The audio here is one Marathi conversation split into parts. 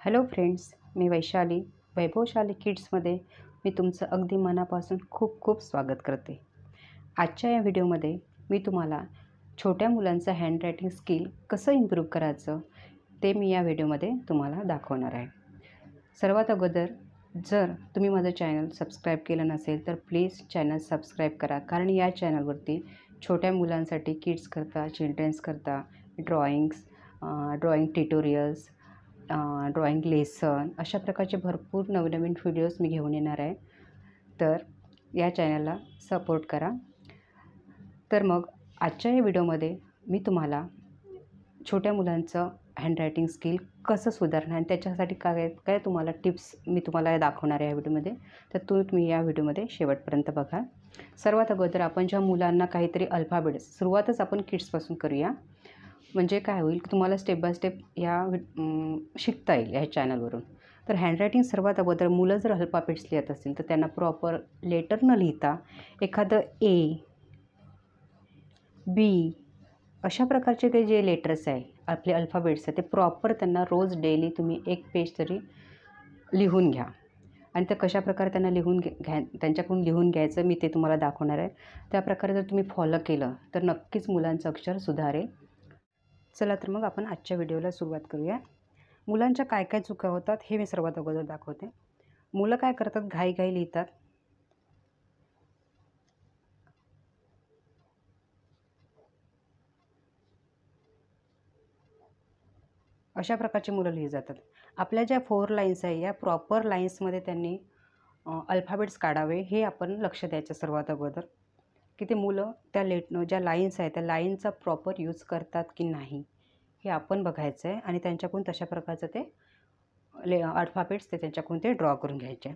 हॅलो फ्रेंड्स, मी वैशाली वैभवशालिकिड्समध्ये मी तुमचं अगदी मनापासून खूप खूप स्वागत करते। आजच्या या व्हिडिओमध्ये मी तुम्हाला छोट्या मुलांचं हँडरायटिंग स्किल कसं इम्प्रूव्ह करायचं ते मी या व्हिडिओमध्ये तुम्हाला दाखवणार आहे। सर्वात अगोदर जर तुम्ही माझं चॅनल सबस्क्राईब केलं नसेल तर प्लीज चॅनल सबस्क्राईब करा, कारण या चॅनलवरती छोट्या मुलांसाठी किड्स करता, चिल्ड्रन्स करता ड्रॉइंग ट्युटोरियल्स, ड्रॉइंग लेसन अशा प्रकारचे भरपूर नवनवीन व्हिडिओज मी घेऊन येणार आहे। तर या चॅनलला सपोर्ट करा। तर मग आजच्या या व्हिडिओमध्ये मी तुम्हाला छोट्या मुलांचं हँडरायटिंग स्किल कसं सुधारणार आणि त्याच्यासाठी काय काय तुम्हाला टिप्स मी तुम्हाला दाखवणार आहे या व्हिडिओमध्ये। तर तुम्ही या व्हिडिओमध्ये शेवटपर्यंत बघा। सर्वात अगोदर आपण ज्या मुलांना काहीतरी अल्फाबेट्स सुरुवातच आपण किड्सपासून करूया, म्हणजे काय होईल की तुम्हाला स्टेप बाय स्टेप शिकता येईल या चॅनलवरून। तर हँडरायटिंग सर्वात अगोदर मुलं जर अल्फाबेट्स लिहित असतील तर त्यांना प्रॉपर लेटर न लिहिता एखादं ए, बी अशा प्रकारचे काही जे लेटर्स आहे आपले अल्फाबेट्स आहे ते प्रॉपर त्यांना रोज डेली तुम्ही एक पेज तरी लिहून घ्या। आणि ते कशाप्रकारे त्यांना त्यांच्याकडून लिहून घ्यायचं मी ते तुम्हाला दाखवणार आहे। त्याप्रकारे जर तुम्ही फॉलो केलं तर नक्कीच मुलांचं अक्षर सुधारेल। चला तर मग आपण आजच्या व्हिडिओला सुरुवात करूया। मुलांच्या काय काय चुका होतात हे मी सर्वात अगोदर दाखवते। मुलं काय करतात, घाई लिहितात। अशा प्रकारची मुलं लिहिली जातात। आपल्या ज्या 4 लाईन्स आहे या प्रॉपर लाईन्समध्ये त्यांनी अल्फाबेट्स काढावे हे आपण लक्ष द्यायचं सर्वात अगोदर, की ते मुलं त्या ज्या लाईन्स आहेत त्या लाईनचा प्रॉपर यूज करतात की नाही हे आपण बघायचं आहे आणि त्यांच्याकडून तशा प्रकारचं ते अल्फाबेट्स त्यांच्याकडून ते ड्रॉ करून घ्यायचे।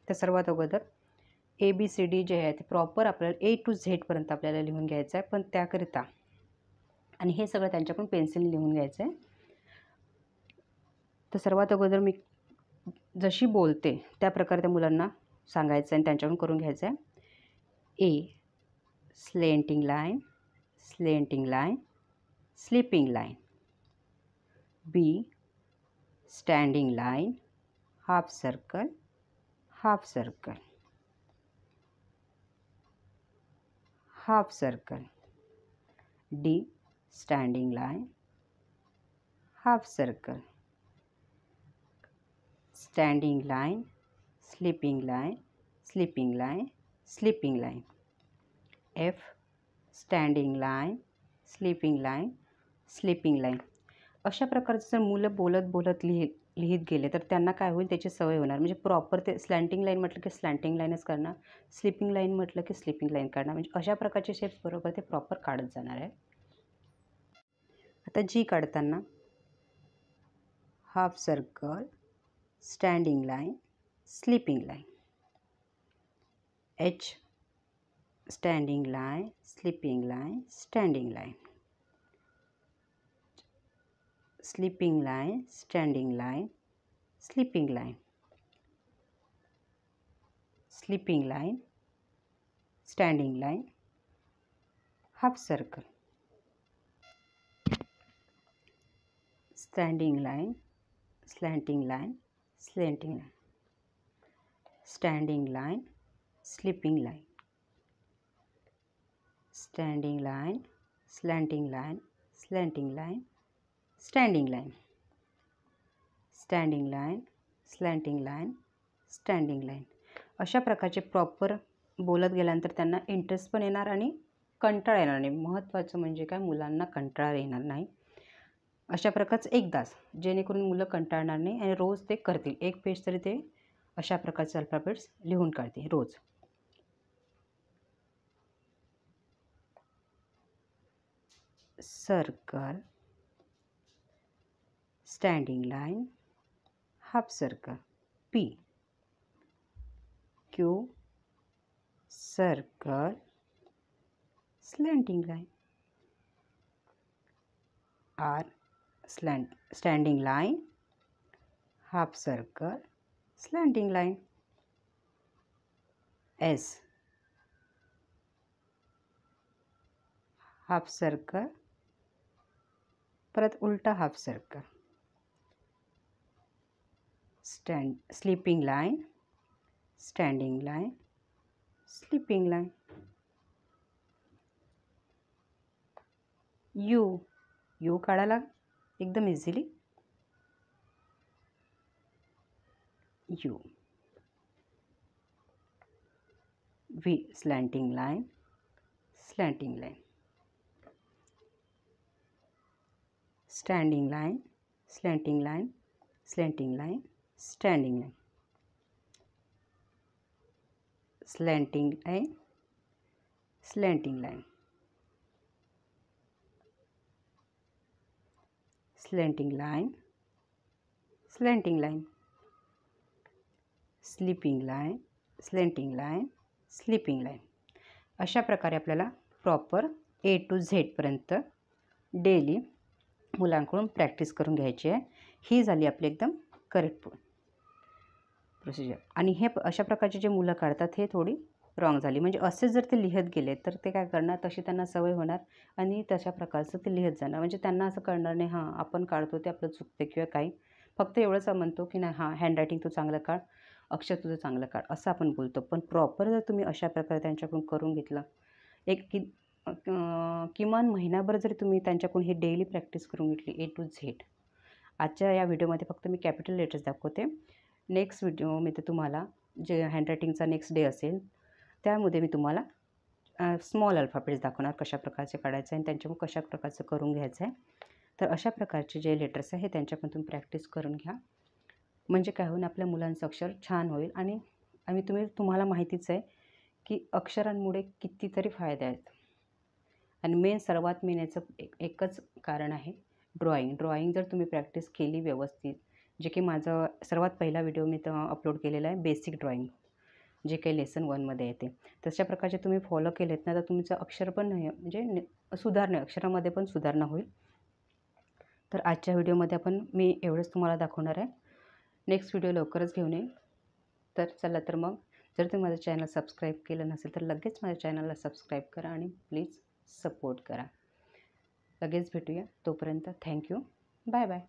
तर सर्वात अगोदर ABCD जे आहे ते प्रॉपर आपल्याला A to Z पर्यंत आपल्याला लिहून घ्यायचं आहे, पण त्याकरिता आणि हे सगळं त्यांच्याकडून पेन्सिल लिहून घ्यायचं आहे। तर सर्वात अगोदर मी जशी बोलते त्या प्रकारे त्या मुलांना सांगायचं आणि त्यांच्याकडून करून घ्यायचं आहे। A slanting line, slanting line, sleeping line. B standing line, half circle, half circle, half circle. D standing line, half circle, standing line, slipping line, slipping line, slipping line. F standing line, slipping line, slipping line. अशा प्रकारचं जर मुलं बोलत लिहित गेले तर त्यांना काय होईल, त्याची सवय होणार। म्हणजे प्रॉपर ते स्लँटिंग लाईन म्हटलं की स्लँटिंग लाईनच करणार, स्लिपिंग लाईन म्हटलं की स्लिपिंग लाईन करणार, म्हणजे अशा प्रकारचे शेप्स बरोबर ते प्रॉपर काढत जाणार आहे। आता जी काढताना half circle, standing line, sleeping line. H standing line, sleeping line, standing line. Slipping line, standing line, slipping line, slipping line, standing line, half circle, standing line, slanting line, slanting line, standing line, slipping line, standing line, slanting line, slanting line, standing line, standing line, slanting line, standing line. अशा प्रकारचे प्रॉपर बोलत गेल्यानंतर त्यांना इंटरेस्ट पण येणार आणि कंटाळा येणार नाही। महत्त्वाचं म्हणजे काय, मुलांना कंटाळा येणार नाही। अशा प्रकारचं एकदाच, जेणेकरून मुलं कंटाळणार नाही आणि रोज ते करतील। एक पेज तरी ते अशा प्रकारचे अल्फाबेट्स लिहून काढतील रोज। Circle, standing line, half circle. P Q circle, slanting line. R standing line, half circle, slanting line. S half circle, परत उलटा half circle. Sleeping line, standing line, sleeping line. U काढायला एकदम easily. U. V slanting line, slanting line, standing line, slanting line, slanting line, standing line, slanting line, slanting line, slanting line, slanting line, sleeping line, slanting line, sleeping line. अशा प्रकारे आपल्याला प्रॉपर A to Z पर्यंत डेली मुलांकडून प्रॅक्टिस करून घ्यायची आहे. ही झाली आपली एकदम करेक्ट प्रोसिजर. आणि हे अशा प्रकारचे जे मुलं काढतात हे थोडी रॉंग झाली. म्हणजे असे जर ते लिहत गेले तर ते काय करणार, तशी त्यांना सवय होणार आणि तशा प्रकारचं ते लिहत जाणार. म्हणजे त्यांना असं कळणार नाही हां आपण काढतो ते आपलं चुकते किंवा काही. फक्त एवढंच म्हणतो की नाही हां हँडरायटिंग तू चांगलं काढ, अक्षर तुझं चांगलं काढ असं आपण बोलतो. पण प्रॉपर जर तुम्ही अशा प्रकारे त्यांच्याकडून करून घेतलं, एक किमान महिनाभर जरी तुम्ही त्यांच्याकडून हे डेली प्रॅक्टिस करून घेतली A to Z. आजच्या या व्हिडिओमध्ये फक्त मी कॅपिटल लेटर्स दाखवते. नेक्स्ट व्हिडिओमध्ये तुम्हाला जे हँडरायटिंगचा नेक्स्ट डे असेल त्यामध्ये मी तुम्हाला स्मॉल अल्फाबेट्स दाखवणार कशा प्रकारचे काढायचं आहे आणि त्यांच्याकडून कशा प्रकारचं करून घ्यायचं आहे. तर अशा प्रकारचे जे लेटर्स आहे हे त्यांच्याकडून तुम्ही प्रॅक्टिस करून घ्या. म्हणजे काय होईल, आपल्या मुलांचं अक्षर छान होईल. आणि तुम्हाला माहितीच आहे की अक्षरांमुळे कितीतरी फायदे आहेत. आणि सर्वात मेन याचं एकच कारण आहे ड्रॉईंग जर तुम्ही प्रॅक्टिस केली व्यवस्थित, जे की माझं सर्वात पहिला व्हिडिओ मी अपलोड केलेला आहे बेसिक ड्रॉईंग, जे काही लेसन 1मध्ये येते. तशा प्रकारचे तुम्ही फॉलो केलेत ना तर तुमचं अक्षर पण नाही म्हणजे सुधारणा, अक्षरामध्ये पण सुधारणा होईल. तर आजच्या व्हिडिओमध्ये मी एवढंच तुम्हाला दाखवणार आहे. नेक्स्ट व्हिडिओ लवकरच घेऊन येईल. तर चला तर मग जर तुम्ही माझं चॅनल सबस्क्राईब केलं नसेल तर लगेच माझ्या चॅनलला सबस्क्राईब करा आणि प्लीज सपोर्ट करा. लगेच भेटूया. तोपर्यंत थँक्यू. Bye bye.